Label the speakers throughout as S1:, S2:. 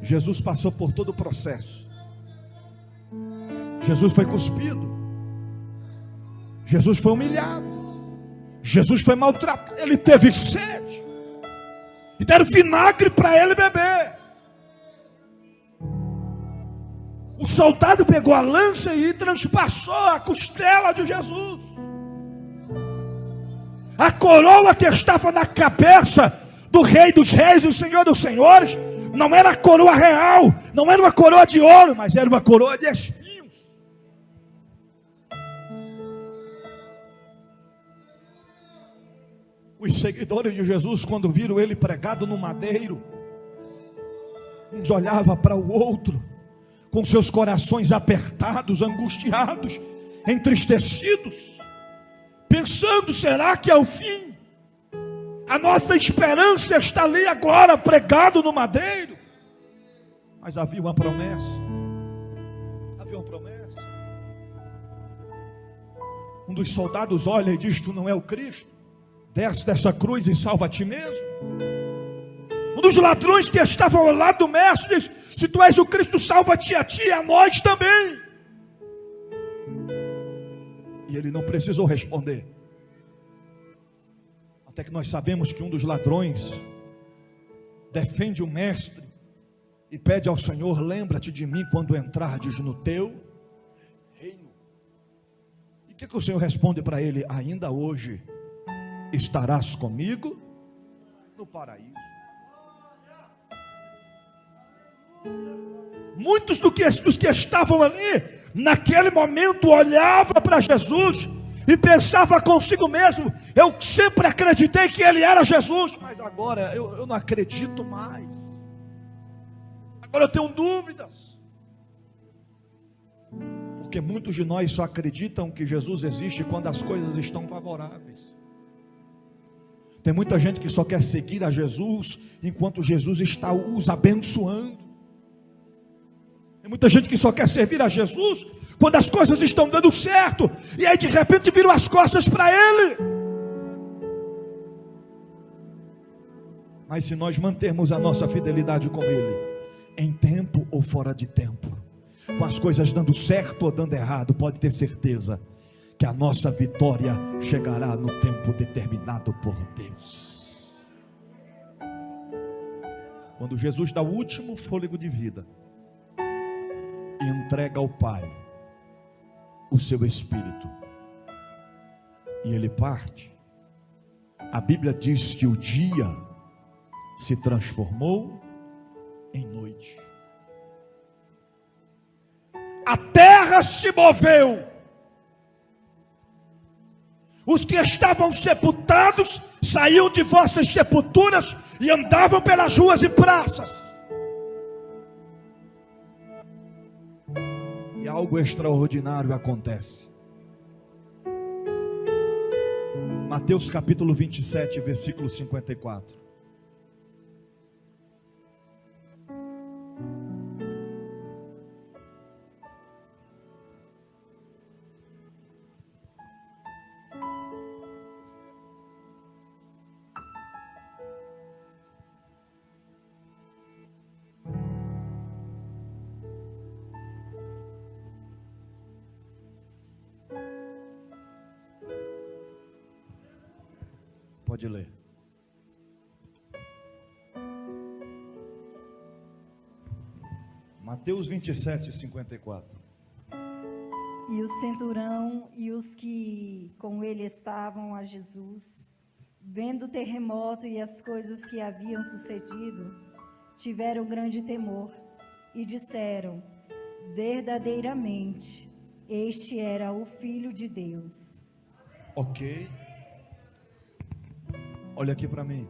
S1: Jesus passou por todo o processo. Jesus foi cuspido. Jesus foi humilhado. Jesus foi maltratado. Ele teve sede. E deram vinagre para ele beber. O soldado pegou a lança e transpassou a costela de Jesus. A coroa que estava na cabeça do Rei dos Reis e o Senhor dos Senhores não era a coroa real, não era uma coroa de ouro, mas era uma coroa de espinhos. Os seguidores de Jesus, quando viram ele pregado no madeiro, uns olhavam para o outro com seus corações apertados, angustiados, entristecidos, pensando: será que é o fim? A nossa esperança está ali agora, pregado no madeiro. Mas havia uma promessa. Havia uma promessa. Um dos soldados olha e diz: tu não é o Cristo? Desce dessa cruz e salva a ti mesmo. Um dos ladrões que estavam ao lado do mestre diz: se tu és o Cristo, salva-te a ti e a nós também. E ele não precisou responder. Até que nós sabemos que um dos ladrões defende o mestre e pede ao Senhor: lembra-te de mim quando entrardes no teu reino. E o que o Senhor responde para ele? Ainda hoje estarás comigo no paraíso. Muitos dos que estavam ali naquele momento olhavam para Jesus e pensava consigo mesmo: eu sempre acreditei que ele era Jesus, mas agora eu não acredito mais. Agora eu tenho dúvidas. Porque muitos de nós só acreditam que Jesus existe quando as coisas estão favoráveis. Tem muita gente que só quer seguir a Jesus enquanto Jesus está os abençoando. Tem muita gente que só quer servir a Jesus quando as coisas estão dando certo, e aí de repente viram as costas para Ele. Mas se nós mantermos a nossa fidelidade com Ele, em tempo ou fora de tempo, com as coisas dando certo ou dando errado, pode ter certeza que a nossa vitória chegará no tempo determinado por Deus. Quando Jesus dá o último fôlego de vida e entrega ao Pai o seu Espírito, e ele parte, a Bíblia diz que o dia se transformou em noite. A terra se moveu. Os que estavam sepultados saíam de vossas sepulturas e andavam pelas ruas e praças. E algo extraordinário acontece. Mateus capítulo 27, versículo 54. Pode ler. Mateus 27, 54.
S2: E o centurião e os que com ele estavam a Jesus, vendo o terremoto e as coisas que haviam sucedido, tiveram grande temor e disseram: verdadeiramente, este era o Filho de Deus.
S1: Ok. Olha aqui para mim.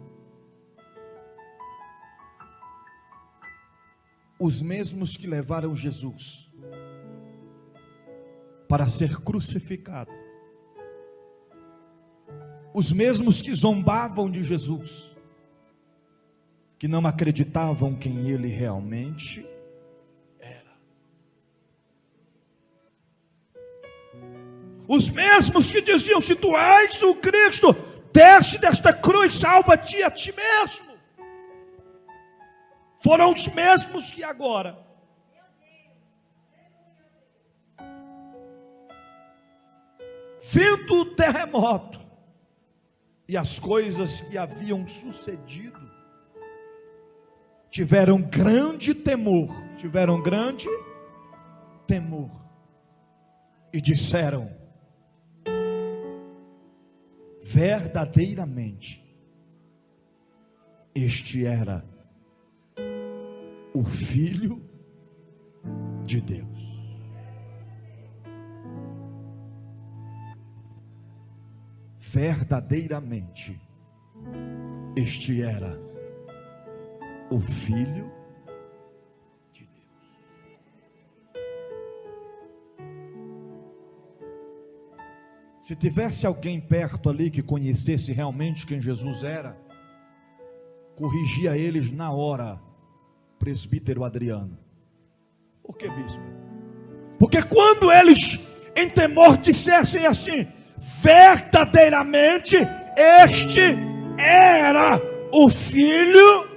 S1: Os mesmos que levaram Jesus para ser crucificado, os mesmos que zombavam de Jesus, que não acreditavam quem ele realmente era, os mesmos que diziam: se tu és o Cristo, desce desta cruz, salva-te a ti mesmo. foram os mesmos que agora vindo o terremoto e as coisas que haviam sucedido, tiveram grande temor e disseram: verdadeiramente este era o Filho de Deus. Verdadeiramente este era o Filho de Deus. Se tivesse alguém perto ali que conhecesse realmente quem Jesus era, corrigia eles na hora, presbítero Adriano. Por que, bispo? Porque quando eles em temor dissessem assim: verdadeiramente este era o Filho,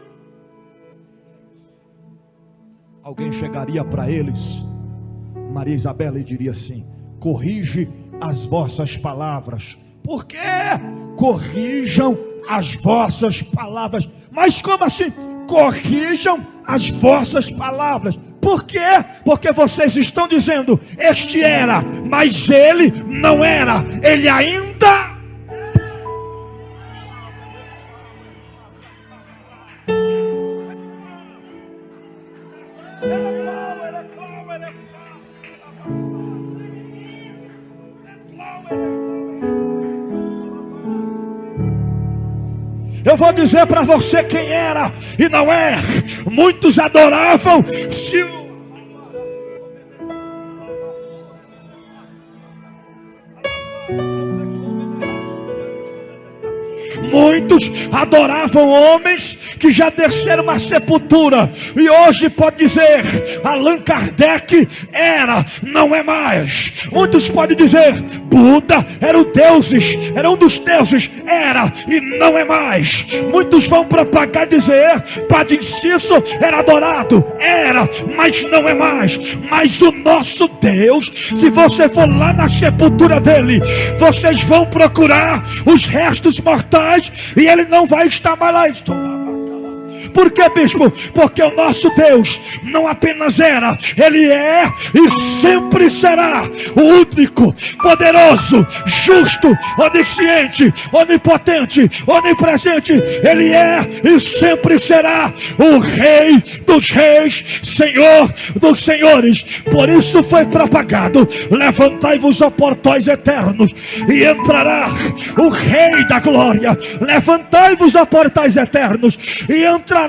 S1: alguém chegaria para eles, Maria Isabela, e diria assim: corrige as vossas palavras. Por quê? Corrijam as vossas palavras. Mas como assim? Corrijam as vossas palavras. Por quê? Porque vocês estão dizendo: este era, mas ele não era, ele ainda. Eu vou dizer para você quem era e não é. Muitos adoravam se muitos adoravam homens que já desceram a sepultura. E hoje pode dizer: Allan Kardec era, não é mais. Muitos podem dizer: Buda era um dos deuses, era e não é mais. Muitos vão propagar e dizer: Padre Inciso era adorado, era, mas não é mais. Mas o nosso Deus, se você for lá na sepultura dele, vocês vão procurar os restos mortais e ele não vai estar mais lá. Por que, bispo? Porque o nosso Deus não apenas era, ele é e sempre será o único, poderoso, justo, onisciente, onipotente, onipresente. Ele é e sempre será o Rei dos reis, Senhor dos senhores. Por isso foi propagado: levantai-vos, ó portões eternos, e entrará o Rei da glória. Levantai-vos, ó portais eternos, e entrará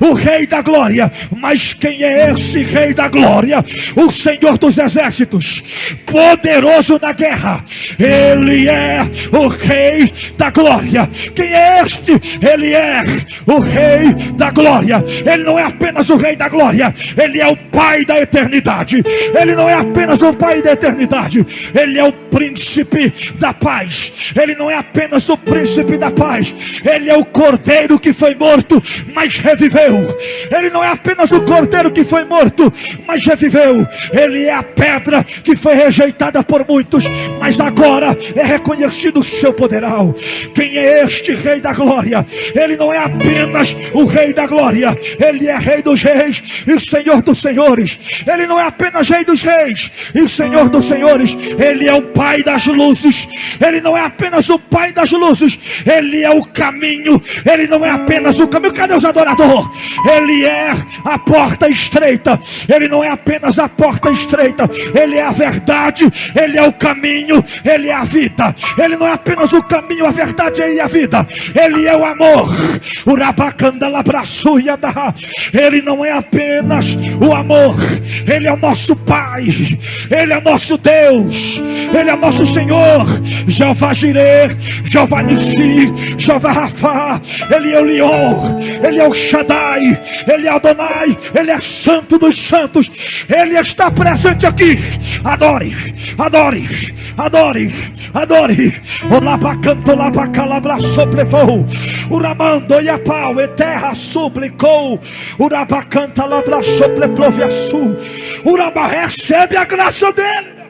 S1: o Rei da glória. Mas quem é esse Rei da glória? O Senhor dos exércitos, poderoso na guerra. Ele é o Rei da glória. Quem é este? Ele é o Rei da glória. Ele não é apenas o Rei da glória, ele é o Pai da eternidade. Ele não é apenas o Pai da eternidade, ele é o Príncipe da paz. Ele não é apenas o Príncipe da paz, ele é o Cordeiro que foi morto, mas reviveu. Ele não é apenas o Cordeiro que foi morto, mas reviveu. Ele é a pedra que foi rejeitada por muitos, mas agora é reconhecido o seu poderal. Quem é este Rei da glória? Ele não é apenas o Rei da glória, ele é Rei dos reis e Senhor dos senhores. Ele não é apenas Rei dos reis e Senhor dos senhores, ele é o Pai das luzes. Ele não é apenas o Pai das luzes, ele é o caminho. Ele não é apenas o caminho. Cadê os adoradores? Ele é a porta estreita. Ele não é apenas a porta estreita, ele é a verdade, ele é o caminho, ele é a vida. Ele não é apenas o caminho, a verdade e a vida, ele é o amor. Ele não é apenas o amor, ele é o nosso Pai, ele é nosso Deus, ele é nosso Senhor. Jeová Jireh, Jeová Nissi, Jeová Rafá. Ele é o Leão, ele Ele é o Shaddai, Ele é Adonai, Ele é Santo dos Santos, Ele está presente aqui. Adore, adore, adore, adore. Olá, canto, lá para calabra, soplevou. Uramando e a pau, e terra suplicou. Uraba canta, labra, sopleplove a sul. Uraba recebe a graça dele.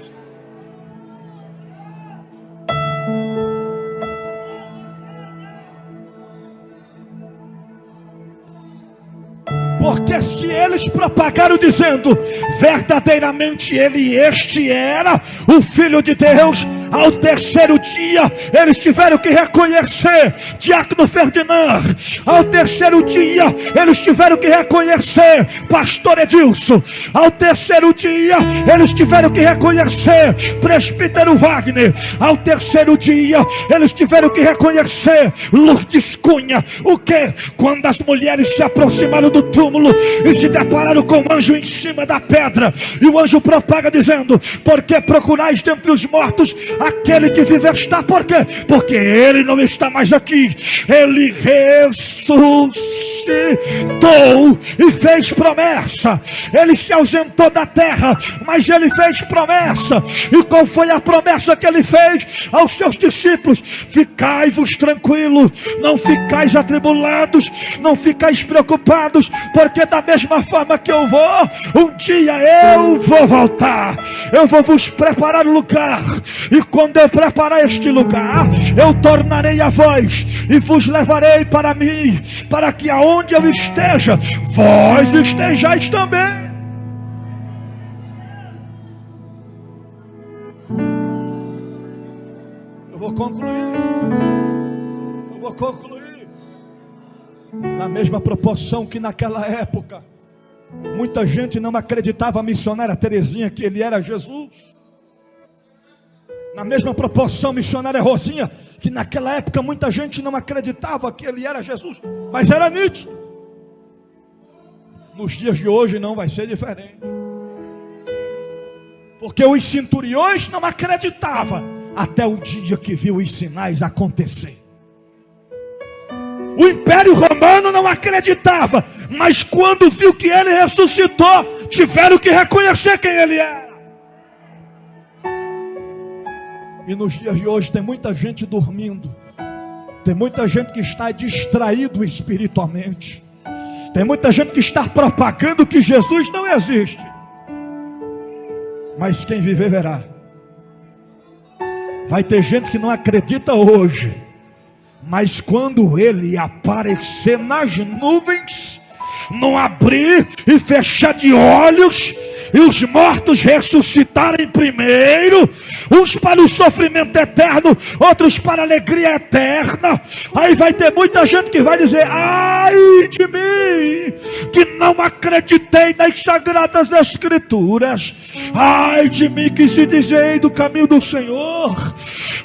S1: Porque se eles propagaram dizendo verdadeiramente este era o Filho de Deus, ao terceiro dia eles tiveram que reconhecer Diácono Ferdinand, ao terceiro dia eles tiveram que reconhecer Pastor Edilson, ao terceiro dia eles tiveram que reconhecer Presbítero Wagner, ao terceiro dia eles tiveram que reconhecer Lourdes Cunha. O que? Quando as mulheres se aproximaram do túmulo e se depararam com o anjo em cima da pedra, e o anjo propaga dizendo: por que procurais dentre os mortos aquele que vive está? Por quê? Porque ele não está mais aqui, ele ressuscitou e fez promessa. Ele se ausentou da terra, mas ele fez promessa. E qual foi a promessa que ele fez aos seus discípulos? Ficai-vos tranquilos, não ficais atribulados, não ficais preocupados, porque da mesma forma que eu vou, um dia eu vou voltar, eu vou vos preparar um lugar, e quando eu preparar este lugar, eu tornarei a vós e vos levarei para mim, para que aonde eu esteja, vós estejais também. Eu vou concluir. Na mesma proporção que naquela época muita gente não acreditava a missionária Terezinha que ele era Jesus. Na mesma proporção, missionária Rosinha, que naquela época muita gente não acreditava que ele era Jesus, mas era nítido. Nos dias de hoje não vai ser diferente, porque os centuriões não acreditavam até o dia que viu os sinais acontecer. O Império Romano não acreditava, mas quando viu que ele ressuscitou, tiveram que reconhecer quem ele era. E nos dias de hoje tem muita gente dormindo, tem muita gente que está distraído espiritualmente, tem muita gente que está propagando que Jesus não existe. Mas quem viver verá. Vai ter gente que não acredita hoje, mas quando ele aparecer nas nuvens, não abrir e fechar de olhos, e os mortos ressuscitarem primeiro, uns para o sofrimento eterno, outros para a alegria eterna, aí vai ter muita gente que vai dizer: ai de mim, que não acreditei nas sagradas escrituras, ai de mim que se desviei do caminho do Senhor,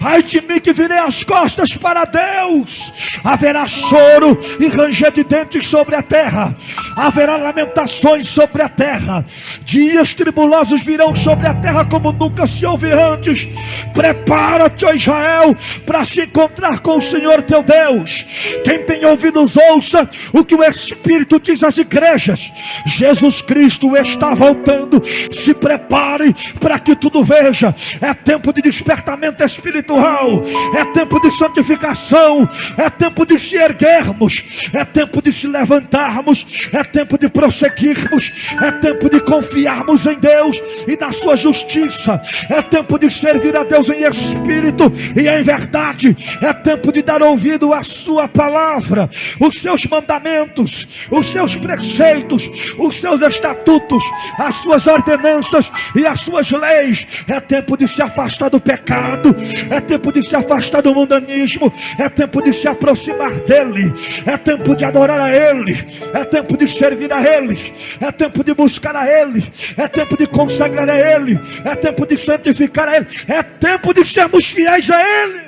S1: ai de mim que virei as costas para Deus. Haverá choro e ranger de dentes sobre a terra, haverá lamentações sobre a terra, dias tribulosos virão sobre a terra como nunca se houve antes. Prepara-te, ó Israel, para se encontrar com o Senhor teu Deus. Quem tem ouvidos ouça o que o Espírito diz às igrejas. Jesus Cristo está voltando, se prepare para que tudo veja. É tempo de despertamento espiritual, é tempo de santificação, é tempo de se erguermos, é tempo de se levantarmos, é tempo de prosseguirmos, é tempo de confiarmos em Deus e na sua justiça, é tempo de servir a Deus em espírito e em verdade, é tempo de dar ouvido à sua palavra, os seus mandamentos, os seus preceitos, os seus estatutos, as suas ordenanças e as suas leis. É tempo de se afastar do pecado, é tempo de se afastar do mundanismo, é tempo de se aproximar dele, é tempo de adorar a ele, é tempo de servir a ele, é tempo de buscar a ele, é tempo de consagrar a ele, é tempo de santificar a ele, é tempo de sermos fiéis a ele.